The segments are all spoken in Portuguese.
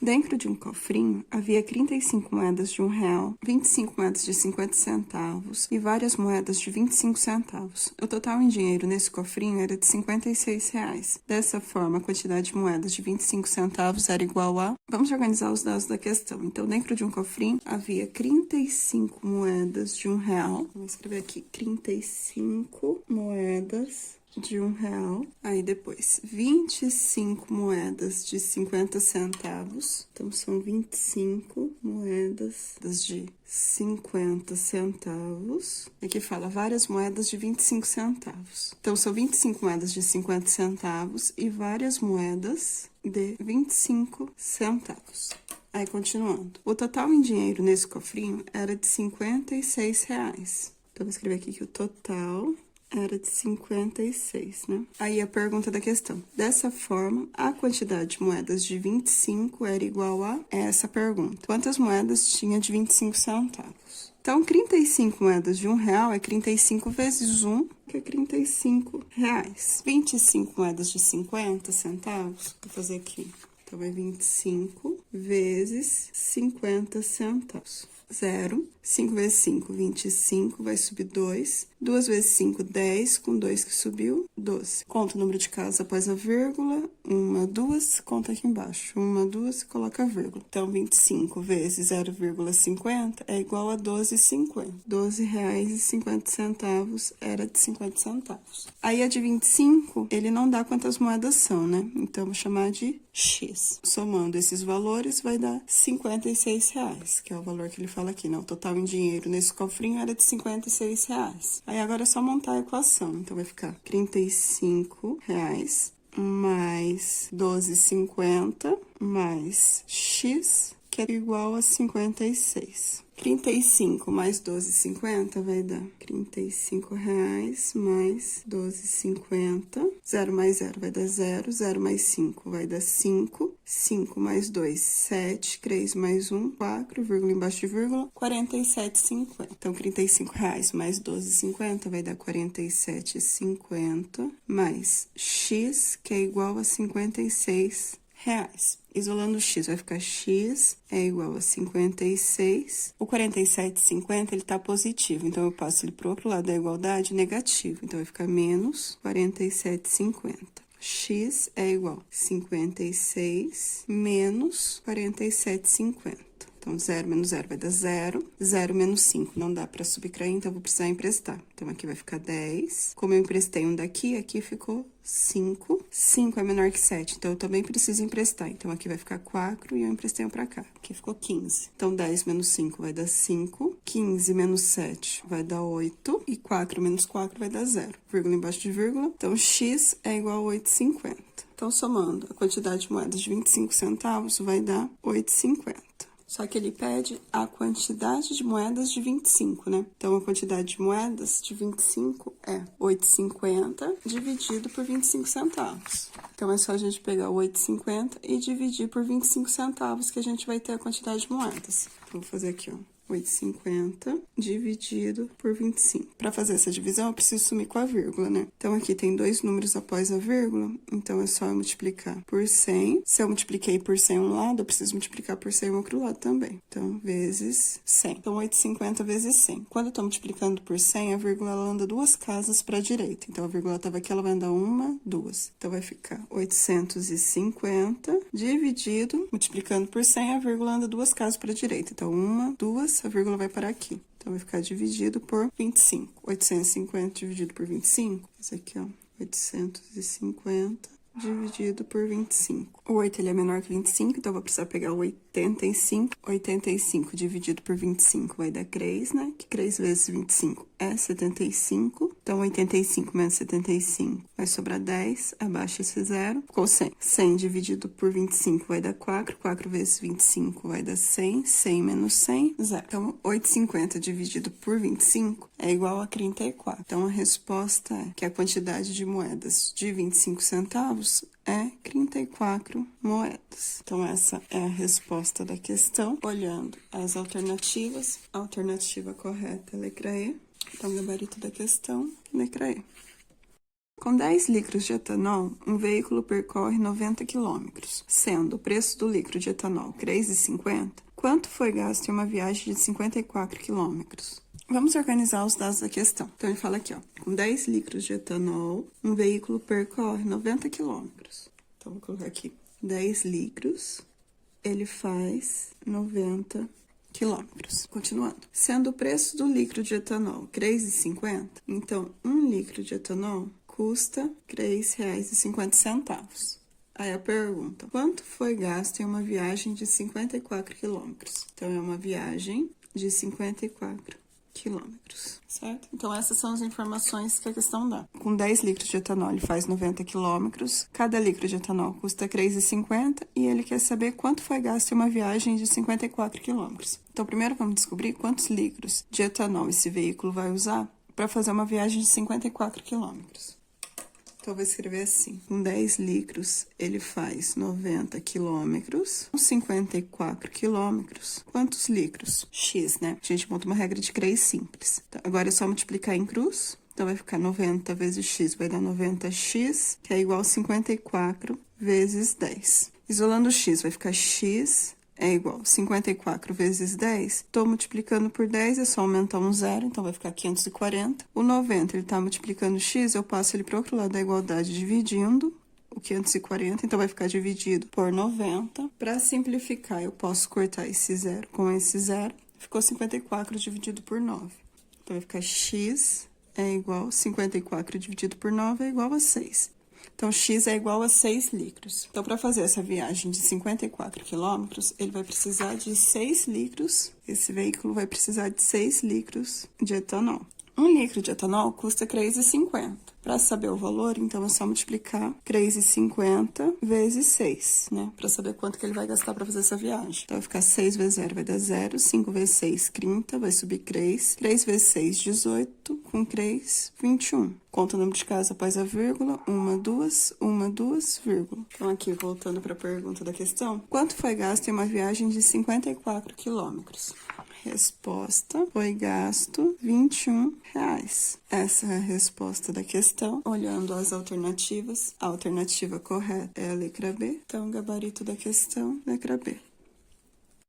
Dentro de um cofrinho, havia 35 moedas de R$1, 25 moedas de 50 centavos e várias moedas de 25 centavos. O total em dinheiro nesse cofrinho era de R$56. Dessa forma, a quantidade de moedas de 25 centavos era igual a... Vamos organizar os dados da questão. Então, dentro de um cofrinho, havia 35 moedas de R$1. Vou escrever aqui, 35 moedas de R$1. Aí depois, 25 moedas de 50 centavos. Então, são 25 moedas de 50 centavos. Aqui fala várias moedas de 25 centavos. Então, são 25 moedas de 50 centavos e várias moedas de 25 centavos. Aí, continuando. O total em dinheiro nesse cofrinho era de R$56. Então, vou escrever aqui que o total era de 56, né? Aí a pergunta da questão. Dessa forma, a quantidade de moedas de 25 era igual a essa pergunta. Quantas moedas tinha de 25 centavos? Então, 35 moedas de R$1 é 35 vezes 1, que é R$35. 25 moedas de 50 centavos, vou fazer aqui. Então, é 25 vezes 50 centavos. 0. 5 vezes 5, 25, vai subir 2. 2 vezes 5, 10, com 2 que subiu, 12. Conta o número de casas após a vírgula. 1, 2, conta aqui embaixo. 1, 2, coloca a vírgula. Então, 25 vezes 0,50 é igual a 12,50. R$12,50 era de 50 centavos. Aí, a de 25, ele não dá quantas moedas são, né? Então, vou chamar de X. Somando esses valores, vai dar R$56, que é o valor que ele fala aqui, né? O total em dinheiro nesse cofrinho era de R$56. Aí, agora é só montar a equação. Então, vai ficar R$35 mais 12,50 mais X, que é igual a 56. 35 mais 12,50 vai dar R$35 mais 12,50. 0 mais 0 vai dar 0. 0 mais 5 vai dar 5. 5 mais 2, 7. 3 mais 1, 4, vírgula embaixo de vírgula, R$47,50. Então, R$35 mais 12,50 vai dar R$47,50 mais X, que é igual a R$56. Isolando o X, vai ficar X é igual a 56. O 47,50, ele tá positivo, então eu passo ele pro outro lado da igualdade negativo. Então, vai ficar menos 47,50. X é igual a 56 menos 47,50. Então, 0 menos 0 vai dar 0. 0 menos 5 não dá para subtrair, então eu vou precisar emprestar. Então, aqui vai ficar 10. Como eu emprestei um daqui, aqui ficou 5. 5 é menor que 7, então eu também preciso emprestar. Então, aqui vai ficar 4 e eu emprestei um para cá. Aqui ficou 15. Então, 10 menos 5 vai dar 5. 15 menos 7 vai dar 8. E 4 menos 4 vai dar 0. Vírgula embaixo de vírgula. Então, X é igual a 8,50. Então, somando a quantidade de moedas de 25 centavos, vai dar 8,50. Só que ele pede a quantidade de moedas de 25, né? Então, a quantidade de moedas de 25 é 8,50 dividido por 25 centavos. Então, é só a gente pegar o 8,50 e dividir por 25 centavos, que a gente vai ter a quantidade de moedas. Então, vou fazer aqui, ó. 8,50 dividido por 25. Para fazer essa divisão, eu preciso sumir com a vírgula, né? Então, aqui tem dois números após a vírgula, então é só eu multiplicar por 100. Se eu multipliquei por 100 um lado, eu preciso multiplicar por 100 o outro lado também. Então, vezes 100. Então, 8,50 vezes 100. Quando eu tô multiplicando por 100, a vírgula ela anda duas casas para a direita. Então, a vírgula estava aqui, ela vai andar uma, duas. Então, vai ficar 850 dividido, multiplicando por 100, a vírgula anda duas casas para a direita. Então, uma, duas, a vírgula vai parar aqui. Então, vai ficar dividido por 25. 850 dividido por 25. Isso aqui, ó. 850 dividido por 25. O 8, ele é menor que 25, então eu vou precisar pegar o 85. 85 dividido por 25 vai dar 3, né? Que 3 vezes 25 é 75. Então, 85 menos 75 vai sobrar 10. Abaixa esse 0. Ficou 100. 100 dividido por 25 vai dar 4. 4 vezes 25 vai dar 100. 100 menos 100, 0. Então, 8,50 dividido por 25 é igual a 34. Então, a resposta é que a quantidade de moedas de 25 centavos é 34 moedas. Então, essa é a resposta da questão. Olhando as alternativas, a alternativa correta é letra E. Então, gabarito da questão, letra E. Com 10 litros de etanol, um veículo percorre 90 quilômetros, sendo o preço do litro de etanol R$ 3,50, quanto foi gasto em uma viagem de 54 quilômetros? Vamos organizar os dados da questão. Então, ele fala aqui, ó, com 10 litros de etanol, um veículo percorre 90 quilômetros. Então, vou colocar aqui, 10 litros, ele faz 90 quilômetros. Continuando. Sendo o preço do litro de etanol R$ 3,50, então, 1 litro de etanol custa R$ 3,50. Aí a pergunta, quanto foi gasto em uma viagem de 54 quilômetros? Então, é uma viagem de 54 quilômetros, certo? Então, essas são as informações que a questão dá. Com 10 litros de etanol, ele faz 90 quilômetros. Cada litro de etanol custa R$ 3,50 e ele quer saber quanto foi gasto em uma viagem de 54 quilômetros. Então, primeiro vamos descobrir quantos litros de etanol esse veículo vai usar para fazer uma viagem de 54 quilômetros. Então, eu vou escrever assim, com 10 litros, ele faz 90 quilômetros, com 54 quilômetros, quantos litros? X, né? A gente monta uma regra de Cray simples. Então, agora é só multiplicar em cruz, então vai ficar 90 vezes X, vai dar 90X, que é igual a 54 vezes 10. Isolando o X, vai ficar X é igual a 54 vezes 10. Estou multiplicando por 10, é só aumentar um zero, então vai ficar 540. O 90, ele está multiplicando x, eu passo ele para o outro lado da igualdade dividindo o 540, então vai ficar dividido por 90. Para simplificar, eu posso cortar esse zero com esse zero. Ficou 54 dividido por 9. Então, vai ficar x é igual a 54 dividido por 9 é igual a 6. Então, x é igual a 6 litros. Então, para fazer essa viagem de 54 quilômetros, ele vai precisar de 6 litros. Esse veículo vai precisar de 6 litros de etanol. 1 litro de etanol custa R$ 3,50. Para saber o valor, então, é só multiplicar R$ 3,50 vezes 6, né? Para saber quanto que ele vai gastar para fazer essa viagem. Então, vai ficar 6 vezes 0 vai dar 0, 5 vezes 6, 30, vai subir 3. 3 vezes 6, 18, com 3, 21. Conta o número de casa após a vírgula, 1, 2, vírgula. Então, aqui, voltando para a pergunta da questão, quanto foi gasto em uma viagem de 54 quilômetros? Resposta, foi gasto R$21. Essa é a resposta da questão. Olhando as alternativas, a alternativa correta é a letra B. Então, gabarito da questão, letra B.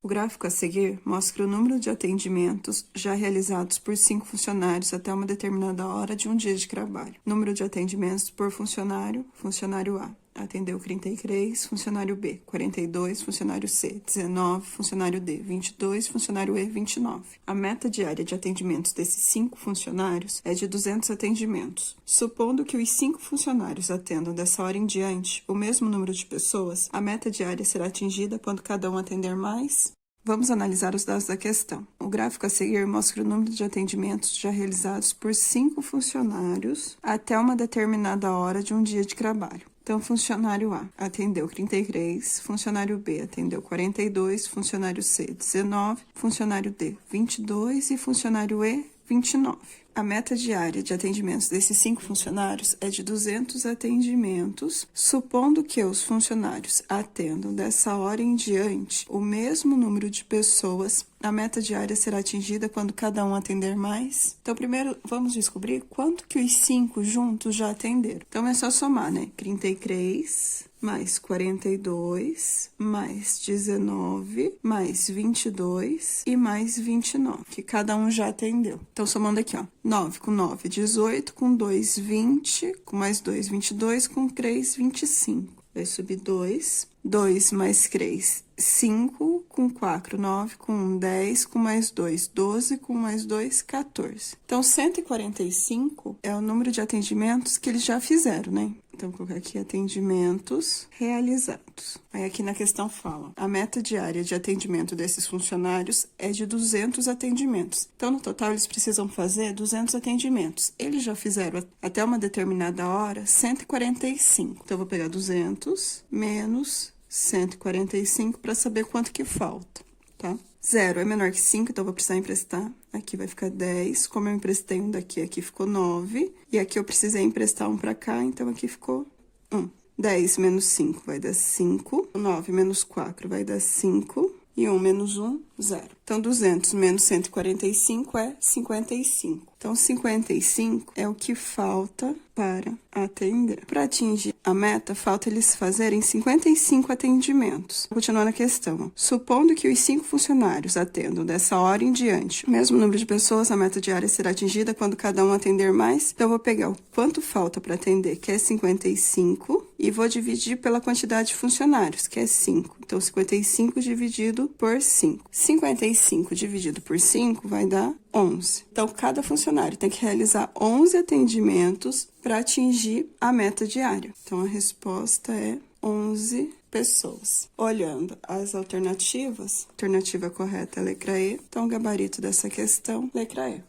O gráfico a seguir mostra o número de atendimentos já realizados por 5 funcionários até uma determinada hora de um dia de trabalho. Número de atendimentos por funcionário, funcionário A. Atendeu 33, funcionário B, 42, funcionário C, 19, funcionário D, 22, funcionário E, 29. A meta diária de atendimentos desses 5 funcionários é de 200 atendimentos. Supondo que os 5 funcionários atendam dessa hora em diante o mesmo número de pessoas, a meta diária será atingida quando cada um atender mais. Vamos analisar os dados da questão. O gráfico a seguir mostra o número de atendimentos já realizados por 5 funcionários até uma determinada hora de um dia de trabalho. Então, funcionário A atendeu 33, funcionário B atendeu 42, funcionário C 19, funcionário D 22 e funcionário E 29. A meta diária de atendimentos desses 5 funcionários é de 200 atendimentos, supondo que os funcionários atendam dessa hora em diante o mesmo número de pessoas. A meta diária será atingida quando cada um atender mais. Então, primeiro, vamos descobrir quanto que os 5 juntos já atenderam. Então, é só somar, né? 33 mais 42, mais 19, mais 22 e mais 29, que cada um já atendeu. Então, somando aqui, ó, 9 com 9, 18, com 2, 20, com mais 2, 22, com 3, 25. Vai subir 2, 2 mais 3, 5, com 4, 9, com 1, 10, com mais 2, 12, com mais 2, 14. Então, 145 é o número de atendimentos que eles já fizeram, né? Então, vou colocar aqui atendimentos realizados. Aí, aqui na questão fala, a meta diária de atendimento desses funcionários é de 200 atendimentos. Então, no total, eles precisam fazer 200 atendimentos. Eles já fizeram até uma determinada hora 145. Então, eu vou pegar 200 menos 145 para saber quanto que falta, tá? 0 é menor que 5, então eu vou precisar emprestar. Aqui vai ficar 10. Como eu emprestei um daqui, aqui ficou 9. E aqui eu precisei emprestar um para cá, então aqui ficou 1. 10 menos 5 vai dar 5. 9 menos 4 vai dar 5. E 1 menos 1 0. Então, 200 menos 145 é 55. Então, 55 é o que falta para atender. Para atingir a meta, falta eles fazerem 55 atendimentos. Continuando a questão. Supondo que os 5 funcionários atendam dessa hora em diante o mesmo número de pessoas, a meta diária será atingida quando cada um atender mais. Então, eu vou pegar o quanto falta para atender, que é 55, e vou dividir pela quantidade de funcionários, que é 5. Então, 55 dividido por 5. 55 dividido por 5 vai dar 11. Então, cada funcionário tem que realizar 11 atendimentos para atingir a meta diária. Então, a resposta é 11 pessoas. Olhando as alternativas, a alternativa correta é a letra E. Então, o gabarito dessa questão, letra E.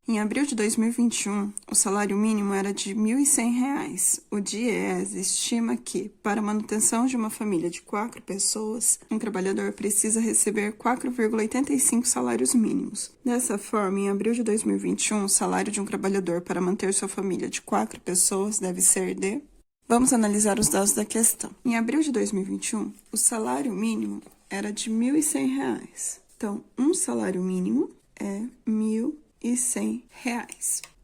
Em abril de 2021, o salário mínimo era de R$ 1.100. O DIEESE estima que, para a manutenção de uma família de 4 pessoas, um trabalhador precisa receber 4,85 salários mínimos. Dessa forma, em abril de 2021, o salário de um trabalhador para manter sua família de 4 pessoas deve ser de... Vamos analisar os dados da questão. Em abril de 2021, o salário mínimo era de R$ 1.100. Então, um salário mínimo é R$ 1.100.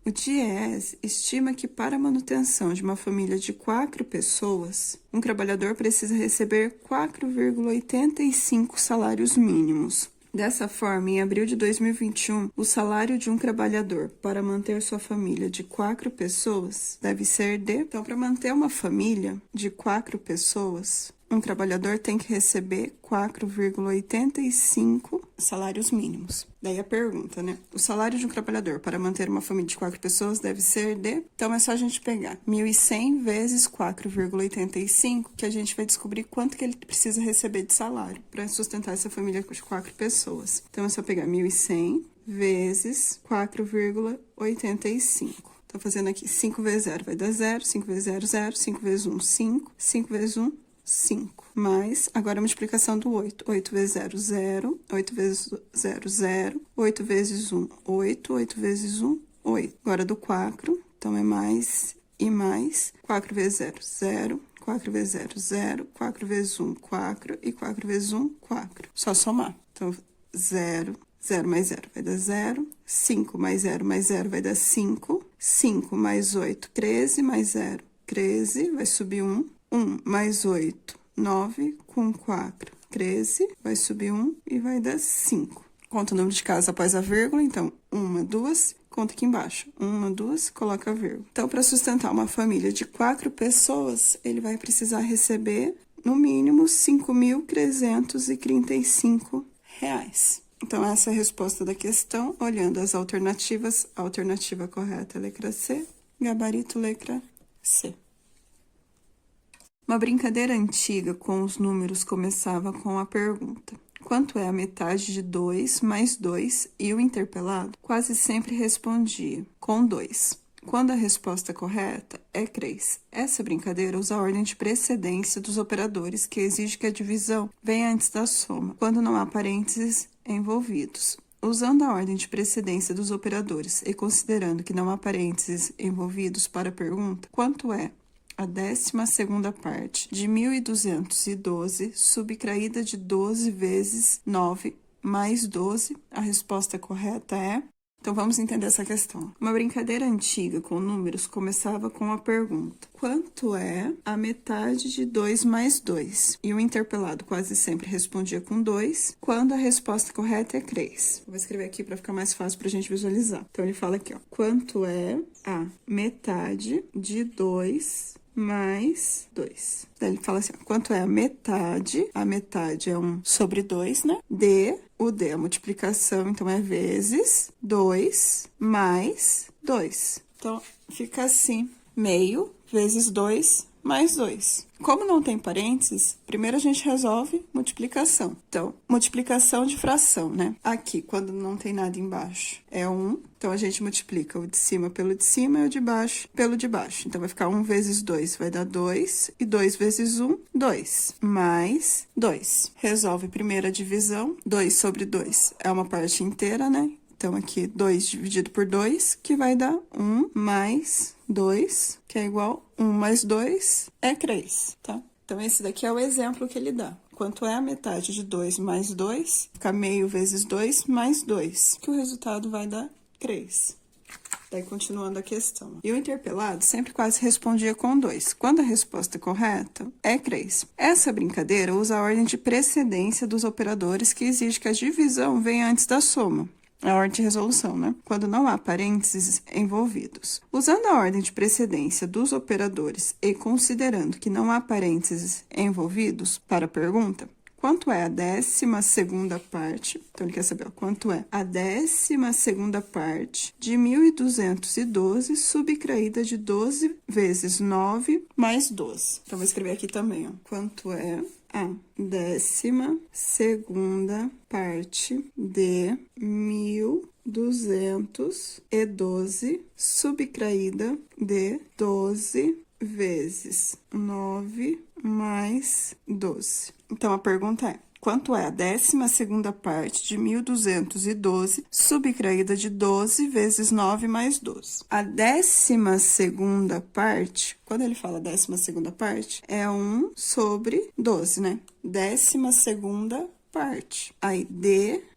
O DIEESE estima que para a manutenção de uma família de 4 pessoas, um trabalhador precisa receber 4,85 salários mínimos. Dessa forma, em abril de 2021, o salário de um trabalhador para manter sua família de 4 pessoas deve ser de... Então, para manter uma família de 4 pessoas, um trabalhador tem que receber 4,85 salários mínimos. Daí a pergunta, né? O salário de um trabalhador para manter uma família de 4 pessoas deve ser de... Então, é só a gente pegar 1.100 vezes 4,85, que a gente vai descobrir quanto que ele precisa receber de salário para sustentar essa família de 4 pessoas. Então, é só pegar 1.100 vezes 4,85. Estou fazendo aqui 5 vezes 0 vai dar 0, 5 vezes 0, 0, 5 vezes 1, 5, 5 vezes 1, 5. Mais, agora a multiplicação do 8. 8 vezes 0, 0. 8 vezes 0, 0. 8 vezes 1, 8. 8 vezes 1, 8. Agora do 4, então é mais e mais. 4 vezes 0, 0. 4 vezes 0, 0. 4 vezes 1, 4. E 4 vezes 1, 4. Só somar. Então, 0. 0 mais 0 vai dar 0. 5 mais 0 mais 0 vai dar 5. 5 mais 8, 13 mais 0, 13. Vai subir 1. 1 mais 8, 9, com 4, 13, vai subir 1 e vai dar 5. Conta o número de casas após a vírgula, então, 1, 2, conta aqui embaixo. 1, 2, coloca a vírgula. Então, para sustentar uma família de 4 pessoas, ele vai precisar receber, no mínimo, R$ 5.335. Então, essa é a resposta da questão. Olhando as alternativas, a alternativa correta é a letra C, gabarito letra C. Uma brincadeira antiga com os números começava com a pergunta: quanto é a metade de 2 mais 2? E o interpelado quase sempre respondia com 2. Quando a resposta correta é 3. Essa brincadeira usa a ordem de precedência dos operadores, que exige que a divisão venha antes da soma, quando não há parênteses envolvidos. Usando a ordem de precedência dos operadores e considerando que não há parênteses envolvidos para a pergunta, quanto é a 12ª parte de 1.212, subtraída de 12 vezes 9 mais 12. A resposta correta é... Então, vamos entender essa questão. Uma brincadeira antiga com números começava com a pergunta: quanto é a metade de 2 mais 2? E o interpelado quase sempre respondia com 2, quando a resposta correta é 3. Vou escrever aqui para ficar mais fácil para a gente visualizar. Então, ele fala aqui, ó: quanto é a metade de 2 mais 2. Daí ele fala assim, ó, quanto é a metade é 1 sobre 2, né? O D é a multiplicação, então é vezes 2 mais 2. Então, fica assim, meio vezes 2 mais 2. Como não tem parênteses, primeiro a gente resolve multiplicação. Então, multiplicação de fração, né? Aqui, quando não tem nada embaixo, é 1. Então, a gente multiplica o de cima pelo de cima e o de baixo pelo de baixo. Então, vai ficar 1 vezes 2 vai dar 2. E 2 vezes 1, 2. Mais 2. Resolve primeira divisão. 2 sobre 2 é uma parte inteira, né? Então, aqui, 2 dividido por 2, que vai dar 1 mais 2, que é igual 1 mais 2 é 3, tá? Então, esse daqui é o exemplo que ele dá. Quanto é a metade de 2 mais 2? Fica meio vezes 2 mais 2, que o resultado vai dar 3. Daí, continuando a questão. E o interpelado sempre quase respondia com 2. Quando a resposta correta é 3. Essa brincadeira usa a ordem de precedência dos operadores que exige que a divisão venha antes da soma. A ordem de resolução, né? Quando não há parênteses envolvidos. Usando a ordem de precedência dos operadores e considerando que não há parênteses envolvidos para a pergunta, quanto é a 12ª parte? Então, ele quer saber quanto é a 12ª parte de 1.212 subtraída de 12 vezes 9 mais 12. Então, vou escrever aqui também, ó. Quanto é a 12ª parte de 1.212 subtraída de 12 vezes 9 mais 12. Então, a pergunta é: quanto é a 12ª parte de 1.212 subtraída de 12 vezes 9 mais 12? A 12ª parte, quando ele fala 12ª parte, é 1 sobre 12, né? 12ª parte. Aí,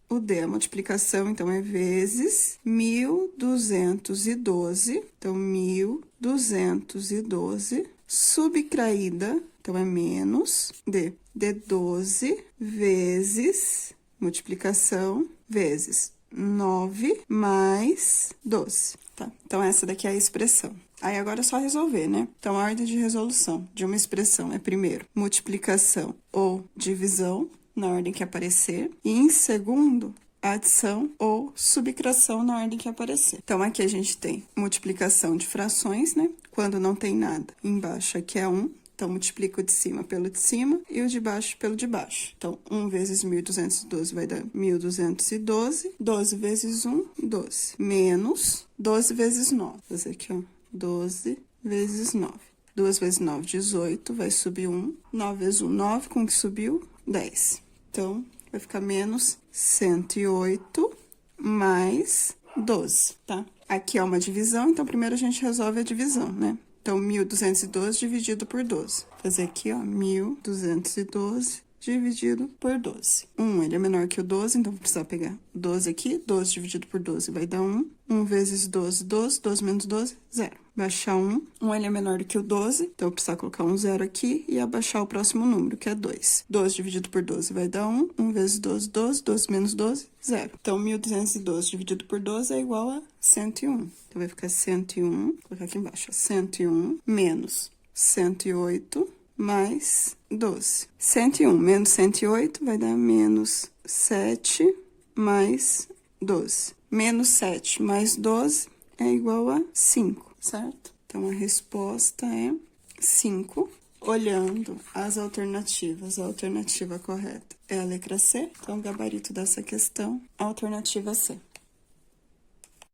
o D, a multiplicação, então, é vezes 1.212. Então, 1.212 subtraída, então, é menos de 12 vezes, multiplicação, vezes 9 mais 12, tá? Então, essa daqui é a expressão. Aí, agora é só resolver, né? Então, a ordem de resolução de uma expressão é, primeiro, multiplicação ou divisão, na ordem que aparecer, e em segundo, adição ou subtração na ordem que aparecer. Então, aqui a gente tem multiplicação de frações, né? Quando não tem nada. Embaixo aqui é 1, então multiplica o de cima pelo de cima e o de baixo pelo de baixo. Então, 1 vezes 1.212 vai dar 1.212, 12 vezes 1, 12, menos 12 vezes 9. Vou fazer aqui, ó, 12 vezes 9. 2 vezes 9, 18, vai subir 1. 9 vezes 1, 9, com que subiu? 10. Então, vai ficar menos 108 mais 12, tá? Aqui é uma divisão, então primeiro a gente resolve a divisão, né? Então, 1.212 dividido por 12. Vou fazer aqui, ó, 1.212 dividido por 12. 1, ele é menor que o 12, então vou precisar pegar 12 aqui. 12 dividido por 12 vai dar 1. 1 vezes 12, 12. 12 menos 12, 0. Baixar 1. 1, ele é menor do que o 12, então eu vou precisar colocar um 0 aqui e abaixar o próximo número, que é 2. 12 dividido por 12 vai dar 1. 1 vezes 12, 12. 12 menos 12, 0. Então, 1.212 dividido por 12 é igual a 101. Então, vai ficar 101, vou colocar aqui embaixo, ó, 101 menos 108 mais 12. 101 menos 108 vai dar menos 7 mais 12. Menos 7 mais 12 é igual a 5, certo? Então, a resposta é 5. Olhando as alternativas, a alternativa correta é a letra C. Então, o gabarito dessa questão, alternativa C.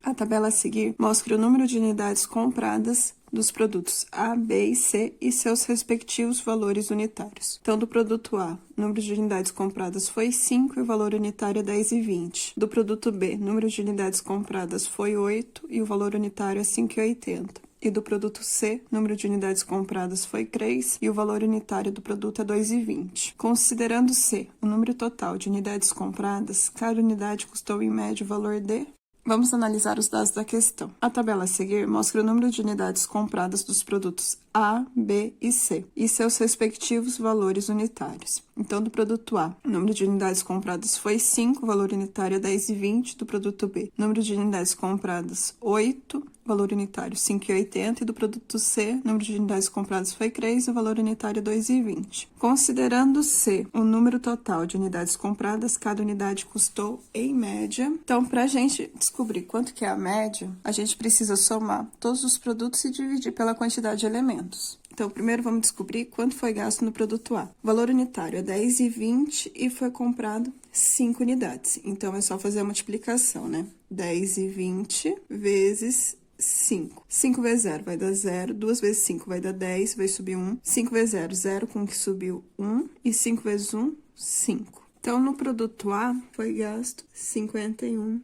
A tabela a seguir mostra o número de unidades compradas dos produtos A, B e C e seus respectivos valores unitários. Então, do produto A, o número de unidades compradas foi 5 e o valor unitário é 10,20. Do produto B, o número de unidades compradas foi 8 e o valor unitário é 5,80. E do produto C, o número de unidades compradas foi 3 e o valor unitário do produto é 2,20. Considerando C, o número total de unidades compradas, cada unidade custou em média o valor de... Vamos analisar os dados da questão. A tabela a seguir mostra o número de unidades compradas dos produtos A, B e C e seus respectivos valores unitários. Então, do produto A, o número de unidades compradas foi 5, o valor unitário é 10,20. Do produto B, o número de unidades compradas 8, valor unitário 5,80. E do produto C, o número de unidades compradas foi 3 e o valor unitário 2,20. Considerando C, o número total de unidades compradas, cada unidade custou em média. Então, para a gente descobrir quanto que é a média, a gente precisa somar todos os produtos e dividir pela quantidade de elementos. Então, primeiro vamos descobrir quanto foi gasto no produto A. O valor unitário é 10,20 e foi comprado 5 unidades. Então, é só fazer a multiplicação, né? 10,20 vezes 5. 5 vezes 0 vai dar 0. 2 vezes 5 vai dar 10, vai subir 1. 5 vezes 0, 0 com que subiu 1. E 5 vezes 1, 5. Então, no produto A, foi gasto R$ 51.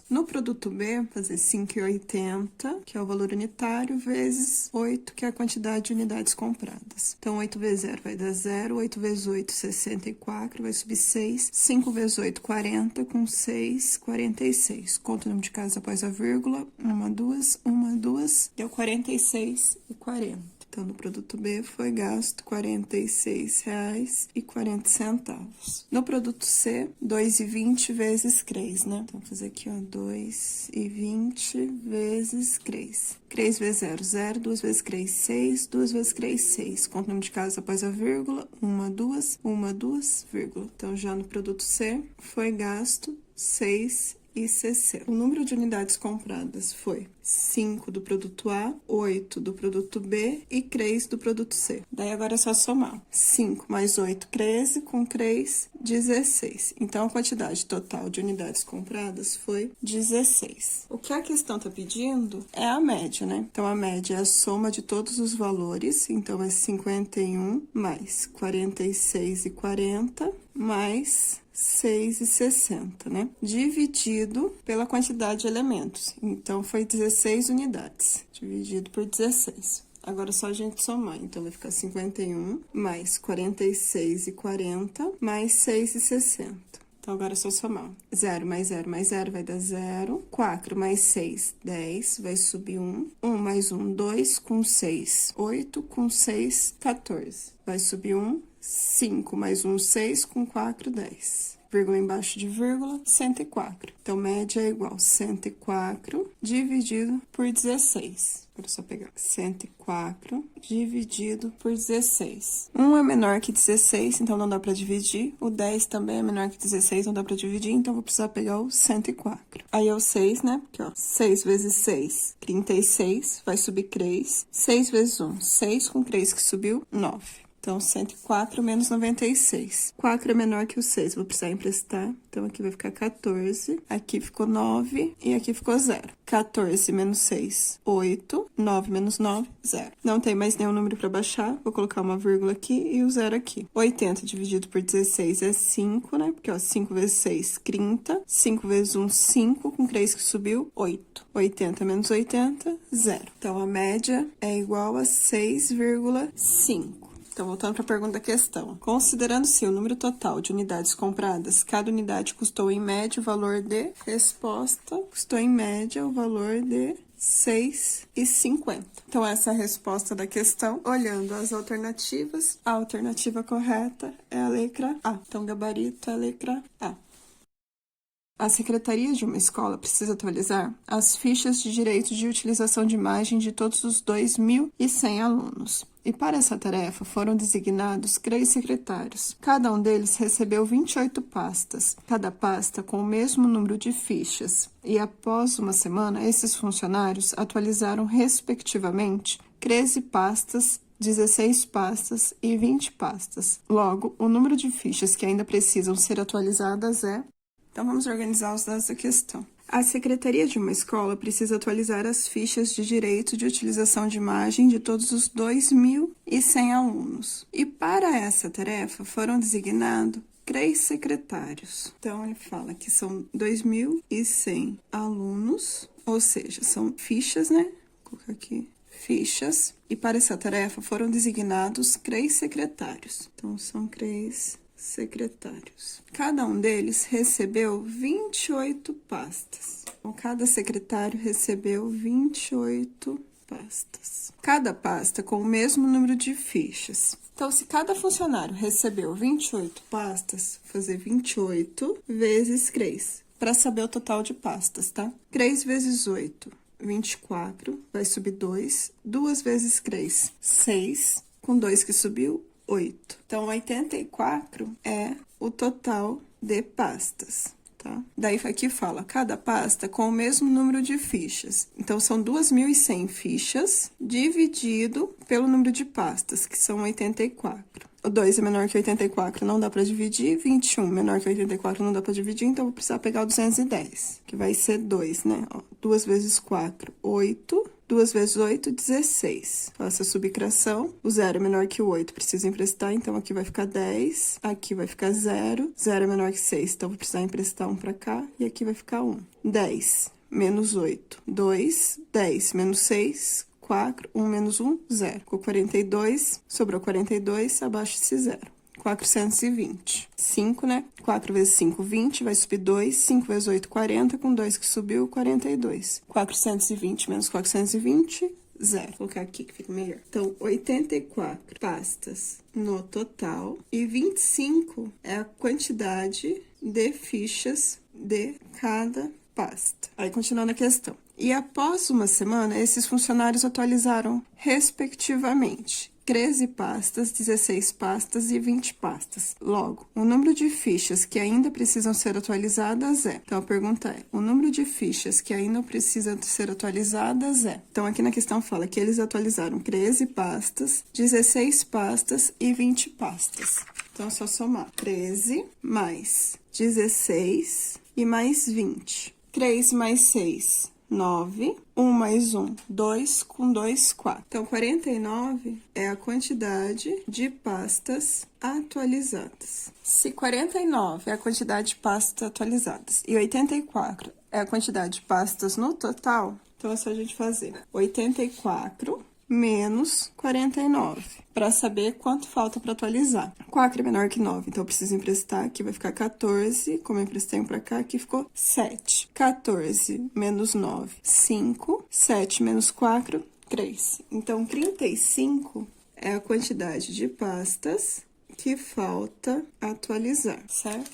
No produto B, fazer 5,80, que é o valor unitário, vezes 8, que é a quantidade de unidades compradas. Então, 8 vezes 0 vai dar 0, 8 vezes 8, 64, vai subir 6, 5 vezes 8, 40, com 6, 46. Conta o número de casas após a vírgula, 1, 2, deu 46,40. Então, no produto B, foi gasto R$ 46,40. No produto C, 2,20 vezes CREs, né? Então, vou fazer aqui, ó, 2,20 vezes CREs. CREs vezes 0, 0, 2 vezes CREs, 6, 2 vezes CREs, 6. Conta o número de casas após a vírgula, 1, 2, vírgula. Então, já no produto C, foi gasto 6,60. O número de unidades compradas foi 5 do produto A, 8 do produto B e CREs do produto C. Daí agora é só somar. 5 mais 8, 13, com CREs, 16. Então, a quantidade total de unidades compradas foi 16. O que a questão está pedindo é a média, né? Então, a média é a soma de todos os valores. Então, é 51 mais 46,40 mais 6,60, né? Dividido pela quantidade de elementos. Então, foi 16 unidades, dividido por 16. Agora, é só a gente somar. Então, vai ficar 51 mais 46,40 mais 6,60. Então, agora é só somar. 0 mais 0 mais 0 vai dar 0. 4 mais 6, 10, vai subir 1. 1 mais 1, 2, com 6, 8, com 6, 14. Vai subir 1. 5 mais 1, 6, com 4, 10. Vírgula embaixo de vírgula, 104. Então, média é igual a 104 dividido por 16. Agora é só pegar 104 dividido por 16. 1 é menor que 16, então não dá para dividir. O 10 também é menor que 16, não dá para dividir, então vou precisar pegar o 104. Aí é o 6, né? Porque, ó, 6 vezes 6, 36, vai subir 3. 6 vezes 1, 6 com 3 que subiu, 9. Então, 104 menos 96. 4 é menor que o 6, vou precisar emprestar. Então, aqui vai ficar 14. Aqui ficou 9 e aqui ficou 0. 14 menos 6, 8. 9 menos 9, 0. Não tem mais nenhum número para baixar. Vou colocar uma vírgula aqui e o 0 aqui. 80 dividido por 16 é 5, né? Porque, ó, 5 vezes 6, 30. 5 vezes 1, 5. Com 3 que subiu, 8. 80 menos 80, 0. Então, a média é igual a 6,5. Então, voltando para a pergunta da questão. Considerando-se o número total de unidades compradas, cada unidade custou em média o valor de... Resposta, custou em média o valor de 6,50. Então, essa é a resposta da questão. Olhando as alternativas, a alternativa correta é a letra A. Então, gabarito é a letra A. A secretaria de uma escola precisa atualizar as fichas de direito de utilização de imagem de todos os 2.100 alunos. E para essa tarefa foram designados 3 secretários. Cada um deles recebeu 28 pastas, cada pasta com o mesmo número de fichas. E após uma semana, esses funcionários atualizaram, respectivamente, 13 pastas, 16 pastas e 20 pastas. Logo, o número de fichas que ainda precisam ser atualizadas é... Então, vamos organizar os dados da questão. A secretaria de uma escola precisa atualizar as fichas de direito de utilização de imagem de todos os 2.100 alunos. E para essa tarefa foram designados 3 secretários. Então, ele fala que são 2.100 alunos, ou seja, são fichas, né? Vou colocar aqui, fichas. E para essa tarefa foram designados 3 secretários. Então, são 3 secretários. Cada um deles recebeu 28 pastas. Então, cada secretário recebeu 28 pastas. Cada pasta com o mesmo número de fichas. Então, se cada funcionário recebeu 28 pastas, fazer 28 vezes 3, para saber o total de pastas, tá? 3 vezes 8, 24, vai subir 2. 2 vezes 3, 6, com 2 que subiu, 8. Então, 84 é o total de pastas, tá? Daí aqui fala, cada pasta com o mesmo número de fichas. Então, são 2.100 fichas dividido pelo número de pastas, que são 84. O 2 é menor que 84, não dá para dividir. 21 menor que 84, não dá para dividir. Então, vou precisar pegar o 210, que vai ser 2, né? Ó, 2 vezes 4, 8. 2 vezes 8, 16. Faça a subtração. O 0 é menor que o 8, precisa emprestar, então aqui vai ficar 10. Aqui vai ficar 0. 0 é menor que 6, então vou precisar emprestar 1 para cá. E aqui vai ficar 1. 10 menos 8, 2. 10 menos 6, 4. 1 menos 1, 0. Ficou 42. Sobrou 42, abaixo esse 0. 420. 5, né? 4 vezes 5, 20, vai subir 2. 5 vezes 8, 40, com 2 que subiu, 42. 420 menos 420, 0. Vou colocar aqui que fica melhor. Então, 84 pastas no total e 25 é a quantidade de fichas de cada pasta. Aí, continuando a questão. E após uma semana, esses funcionários atualizaram, respectivamente, 13 pastas, 16 pastas e 20 pastas. Logo, o número de fichas que ainda precisam ser atualizadas é... Então, a pergunta é, o número de fichas que ainda precisam ser atualizadas é... Então, aqui na questão fala que eles atualizaram 13 pastas, 16 pastas e 20 pastas. Então, é só somar 13 mais 16 e mais 20. 3 mais 6... 9, 1 mais 1, 2, com 2, 4. Então, 49 é a quantidade de pastas atualizadas. Se 49 é a quantidade de pastas atualizadas e 84 é a quantidade de pastas no total, então é só a gente fazer 84 menos 49, para saber quanto falta para atualizar. 4 é menor que 9, então eu preciso emprestar, aqui vai ficar 14, como eu emprestei um para cá, aqui ficou 7. 14 menos 9, 5. 7 menos 4, 3. Então, 35 é a quantidade de pastas que falta atualizar, certo?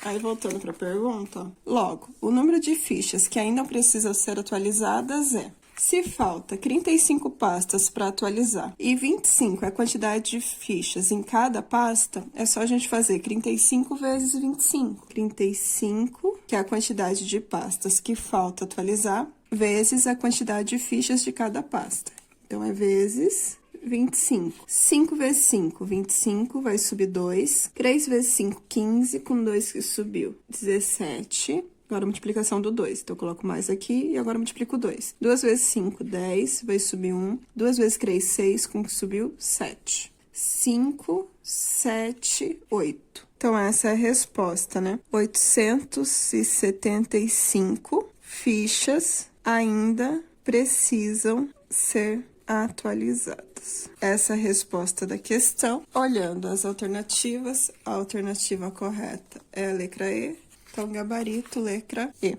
Aí, voltando para a pergunta, ó. Logo, o número de fichas que ainda precisam ser atualizadas é... Se falta 35 pastas para atualizar e 25 é a quantidade de fichas em cada pasta, é só a gente fazer 35 vezes 25. 35, que é a quantidade de pastas que falta atualizar, vezes a quantidade de fichas de cada pasta. Então, é vezes 25. 5 vezes 5, 25, vai subir 2. 3 vezes 5, 15, com 2 que subiu, 17. Agora, a multiplicação do 2. Então, eu coloco mais aqui e agora multiplico 2. 2 vezes 5, 10, vai subir 1. 2 vezes 3, 6, com que subiu? 7. 5, 7, 8. Então, essa é a resposta, né? 875 fichas ainda precisam ser atualizadas. Essa é a resposta da questão. Olhando as alternativas, a alternativa correta é a letra E. Então, gabarito, letra E.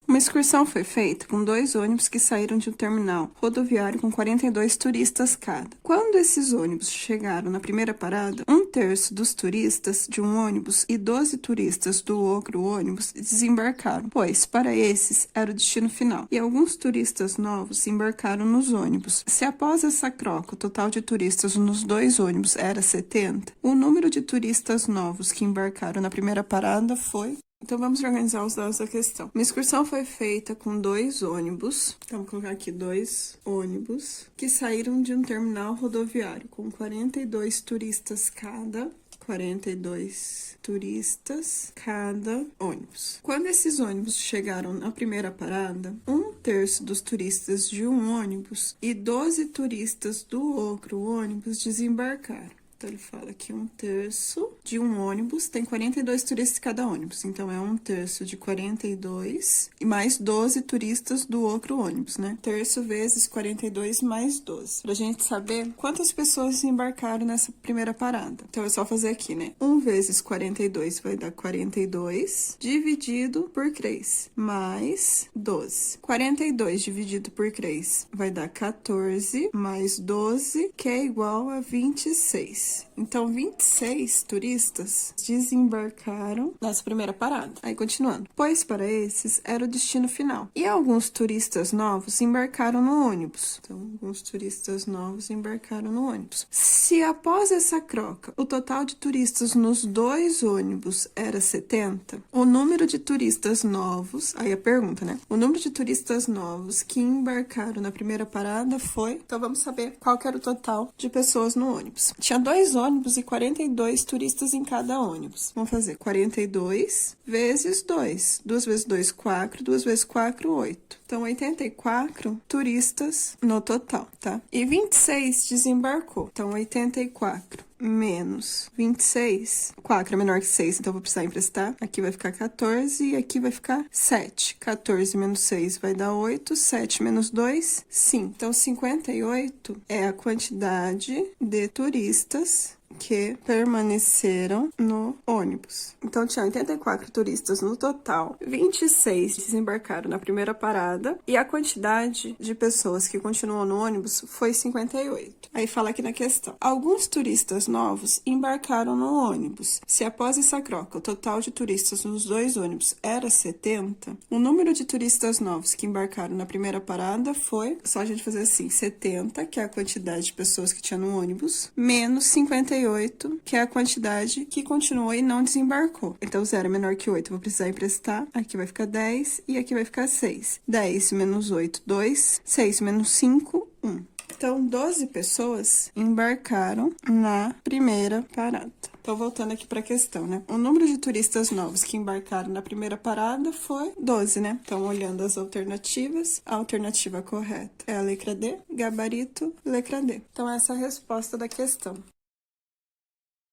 Uma excursão foi feita com 2 ônibus que saíram de um terminal rodoviário com 42 turistas cada. Quando esses ônibus chegaram na primeira parada, 1/3 dos turistas de um ônibus e 12 turistas do outro ônibus desembarcaram, pois para esses era o destino final. E alguns turistas novos embarcaram nos ônibus. Se após essa troca o total de turistas nos 2 ônibus era 70, o número de turistas novos que embarcaram na primeira parada foi... Então, vamos organizar os dados da questão. Uma excursão foi feita com 2 ônibus, então, vou colocar aqui 2 ônibus, que saíram de um terminal rodoviário com 42 turistas cada. 42 turistas cada ônibus. Quando esses ônibus chegaram na primeira parada, 1/3 dos turistas de um ônibus e 12 turistas do outro ônibus desembarcaram. Então, ele fala que 1/3 de um ônibus tem 42 turistas cada ônibus. Então, é 1/3 de 42 e mais 12 turistas do outro ônibus, né? 1/3 vezes 42 mais 12. Pra gente saber quantas pessoas embarcaram nessa primeira parada. Então, é só fazer aqui, né? 1 vezes 42 vai dar 42, dividido por 3, mais 12. 42 dividido por 3 vai dar 14, mais 12, que é igual a 26. Então, 26 turistas desembarcaram nessa primeira parada. Aí, continuando. Pois para esses era o destino final. E alguns turistas novos embarcaram no ônibus. Então, alguns turistas novos embarcaram no ônibus. Se após essa troca, o total de turistas nos 2 ônibus era 70, o número de turistas novos... Aí a pergunta, né? O número de turistas novos que embarcaram na primeira parada foi... Então, vamos saber qual que era o total de pessoas no ônibus. Tinha 2 ônibus e 42 turistas pessoas em cada ônibus. Vamos fazer 42 vezes 2. 2 vezes 2, 4. 2 vezes 4, 8. Então, 84 turistas no total, tá? E 26 desembarcou. Então, 84 menos 26. 4 é menor que 6, então vou precisar emprestar. Aqui vai ficar 14 e aqui vai ficar 7. 14 menos 6 vai dar 8. 7 menos 2, 5. Então, 58 é a quantidade de turistas que permaneceram no ônibus. Então, tinha 84 turistas no total, 26 desembarcaram na primeira parada e a quantidade de pessoas que continuou no ônibus foi 58. Aí fala aqui na questão. Alguns turistas novos embarcaram no ônibus. Se após essa troca o total de turistas nos dois ônibus era 70, o número de turistas novos que embarcaram na primeira parada foi, só a gente fazer assim, 70, que é a quantidade de pessoas que tinha no ônibus, menos 58, que é a quantidade que continuou e não desembarcou. Então, 0 é menor que 8, eu vou precisar emprestar. Aqui vai ficar 10 e aqui vai ficar 6. 10 menos 8, 2. 6 menos 5, 1. Então, 12 pessoas embarcaram na primeira parada. Então, voltando aqui para a questão, né? O número de turistas novos que embarcaram na primeira parada foi 12, né? Então, olhando as alternativas, a alternativa correta é a letra D, gabarito, letra D. Então, essa é a resposta da questão.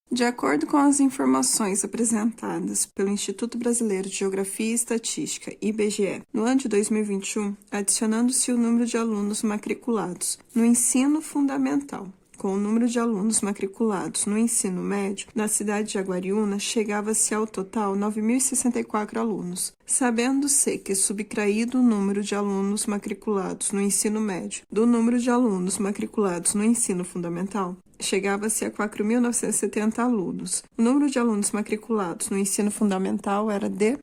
De acordo com as informações apresentadas pelo Instituto Brasileiro de Geografia e Estatística, IBGE, no ano de 2021, adicionando-se o número de alunos matriculados no ensino fundamental, com o número de alunos matriculados no ensino médio, na cidade de Jaguariúna, chegava-se ao total 9.064 alunos, sabendo-se que, subtraído o número de alunos matriculados no ensino médio do número de alunos matriculados no ensino fundamental, chegava-se a 4.970 alunos. O número de alunos matriculados no ensino fundamental era de...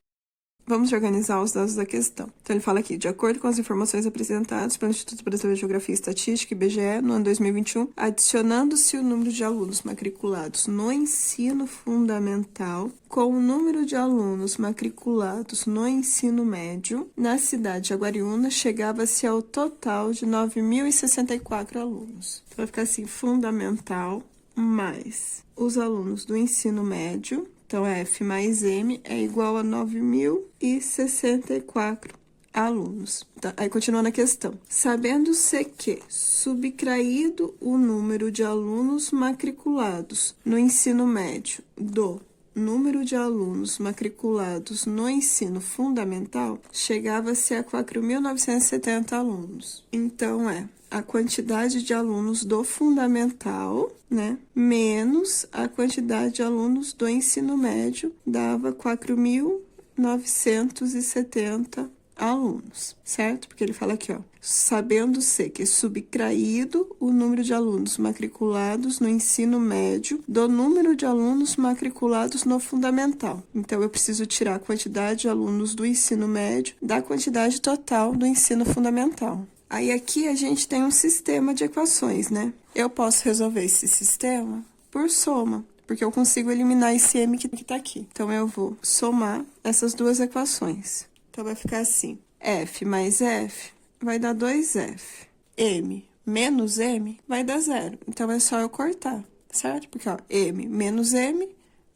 Vamos organizar os dados da questão. Então, ele fala aqui, de acordo com as informações apresentadas pelo Instituto Brasileiro de Geografia e Estatística, IBGE, no ano 2021, adicionando-se o número de alunos matriculados no ensino fundamental com o número de alunos matriculados no ensino médio, na cidade de Jaguariúna, chegava-se ao total de 9.064 alunos. Então, vai ficar assim, fundamental mais os alunos do ensino médio. Então, F mais M é igual a 9.064 alunos. Tá? Aí, continuando a questão. Sabendo-se que, subtraído o número de alunos matriculados no ensino médio do número de alunos matriculados no ensino fundamental, chegava-se a 4.970 alunos. Então, a quantidade de alunos do fundamental, né, menos a quantidade de alunos do ensino médio, dava 4.970 alunos, certo? Porque ele fala aqui, ó, sabendo-se que subtraído o número de alunos matriculados no ensino médio do número de alunos matriculados no fundamental. Então, eu preciso tirar a quantidade de alunos do ensino médio da quantidade total do ensino fundamental. Aí, aqui, a gente tem um sistema de equações, né? Eu posso resolver esse sistema por soma, porque eu consigo eliminar esse M que tá aqui. Então, eu vou somar essas duas equações. Então, vai ficar assim, F mais F vai dar 2F. M menos M vai dar 0. Então, é só eu cortar, certo? Porque, ó, M menos M,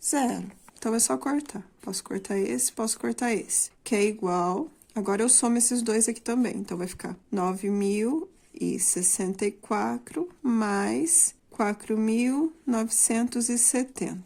0. Então, é só cortar. Posso cortar esse, posso cortar esse. Que é igual... Agora, eu somo esses dois aqui também. Então, vai ficar 9.064 mais 4.970.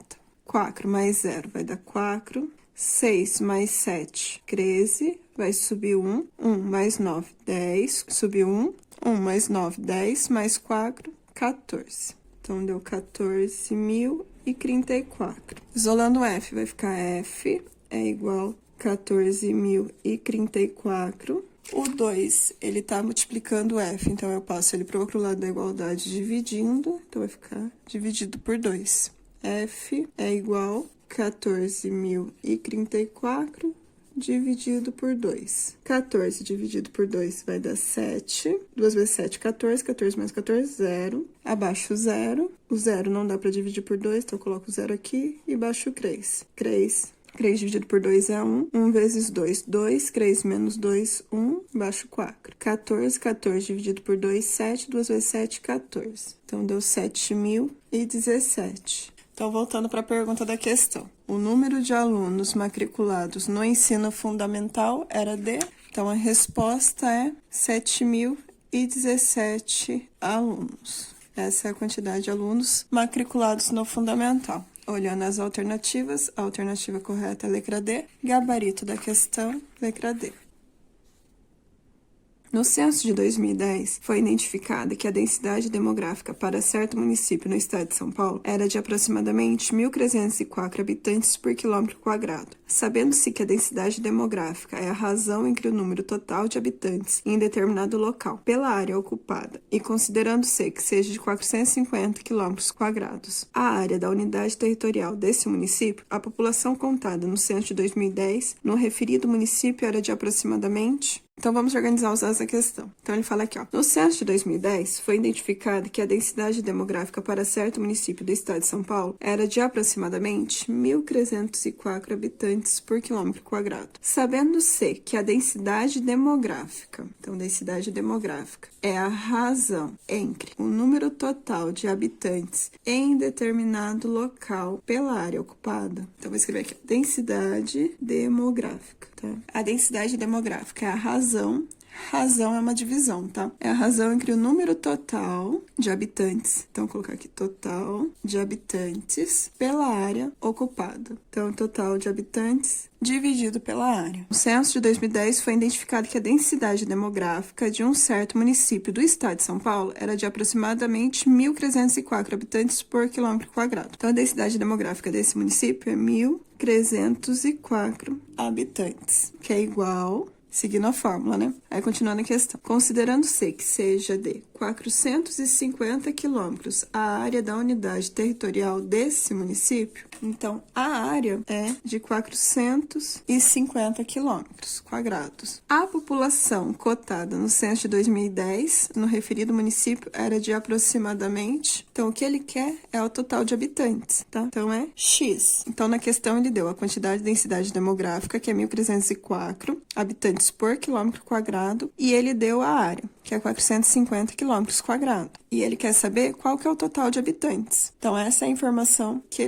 4 mais 0 vai dar 4. 6 mais 7, 13. Vai subir 1. 1 mais 9, 10. Subiu 1. 1 mais 9, 10. Mais 4, 14. Então, deu 14.034. Isolando F, vai ficar F é igual a 14.034. O 2, ele tá multiplicando F, então eu passo ele pro outro lado da igualdade dividindo, então vai ficar dividido por 2. F é igual a 14.034 dividido por 2. 14 dividido por 2 vai dar 7. 2 vezes 7, 14. 14 mais 14, 0. Abaixo o 0. O 0 não dá para dividir por 2, então eu coloco o 0 aqui e baixo o 3. 3 dividido por 2 é 1. 1 vezes 2, 2. 3 menos 2, 1. Baixo 4. 14. 14 dividido por 2, 7. 2 vezes 7, 14. Então, deu 7.017. Então, voltando para a pergunta da questão. O número de alunos matriculados no ensino fundamental era de... Então, a resposta é 7.017 alunos. Essa é a quantidade de alunos matriculados no fundamental. Olhando as alternativas, a alternativa correta é a letra D. Gabarito da questão, letra D. No censo de 2010, foi identificada que a densidade demográfica para certo município no estado de São Paulo era de aproximadamente 1.304 habitantes por quilômetro quadrado. Sabendo-se que a densidade demográfica é a razão entre o número total de habitantes em determinado local pela área ocupada, e considerando-se que seja de 450 quilômetros quadrados a área da unidade territorial desse município, a população contada no censo de 2010 no referido município era de aproximadamente... Então, vamos organizar os dados da questão. Então, ele fala aqui, ó. No censo de 2010, foi identificado que a densidade demográfica para certo município do estado de São Paulo era de aproximadamente 1.304 habitantes por quilômetro quadrado. Sabendo-se que a densidade demográfica, então, densidade demográfica, é a razão entre o número total de habitantes em determinado local pela área ocupada. Então, vou escrever aqui, densidade demográfica. A densidade demográfica é a razão é uma divisão, tá? É a razão entre o número total de habitantes, então, vou colocar aqui, total de habitantes pela área ocupada. Então, total de habitantes dividido pela área. No censo de 2010, foi identificado que a densidade demográfica de um certo município do estado de São Paulo era de aproximadamente 1.304 habitantes por quilômetro quadrado. Então, a densidade demográfica desse município é 1.304 habitantes, que é igual... Seguindo a fórmula, né? Aí, continuando a questão. Considerando-se que seja de 450 quilômetros a área da unidade territorial desse município, então, a área é de 450 quilômetros quadrados. A população cotada no censo de 2010, no referido município, era de aproximadamente... Então, o que ele quer é o total de habitantes, tá? Então, é X. Então, na questão, ele deu a quantidade de densidade demográfica, que é 1.304 habitantes por quilômetro quadrado, e ele deu a área, que é 450 quilômetros quadrados. E ele quer saber qual que é o total de habitantes. Então, essa é a informação que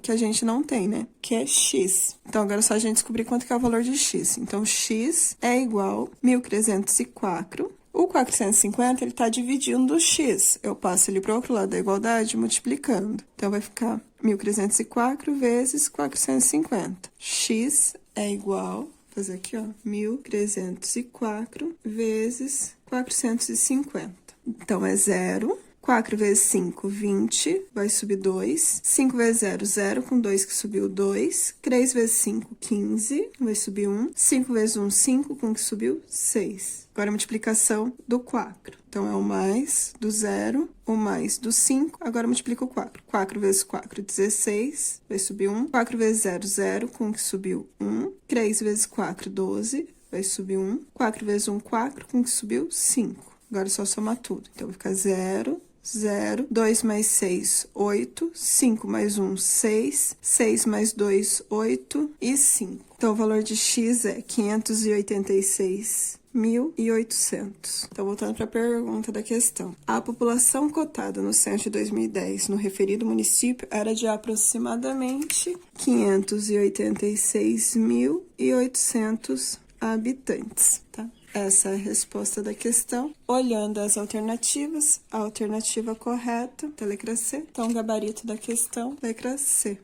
a gente não tem, né? Que é X. Então, agora é só a gente descobrir quanto que é o valor de X. Então, X é igual a 1.304. O 450, ele está dividindo o X. Eu passo ele para o outro lado da igualdade multiplicando. Então, vai ficar 1.304 vezes 450. X é igual... Vou fazer aqui, ó. 1.304 vezes 450. Então, é 0. 4 vezes 5, 20, vai subir 2. 5 vezes 0, 0, com 2 que subiu 2. 3 vezes 5, 15, vai subir 1. 5 vezes 1, 5, com que subiu 6. Agora, a multiplicação do 4. Então, é o mais do 0, o mais do 5. Agora, multiplica o 4. 4 vezes 4, 16, vai subir 1. 4 vezes 0, 0, com que subiu 1. 3 vezes 4, 12, vai subir 1. 4 vezes 1, 4, com que subiu 5. Agora, é só somar tudo. Então, vai ficar 0... 0, 2 mais 6, 8, 5 mais 1, 6, 6 mais 2, 8 e 5. Então, o valor de X é 586.800. Então, voltando para a pergunta da questão. A população cotada no censo de 2010 no referido município era de aproximadamente 586.800 habitantes, tá? Essa é a resposta da questão. Olhando as alternativas, a alternativa correta é a letra C. Então, o gabarito da questão, letra C.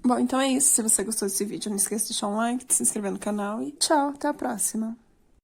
Bom, então é isso. Se você gostou desse vídeo, não esqueça de deixar um like, de se inscrever no canal e tchau, até a próxima.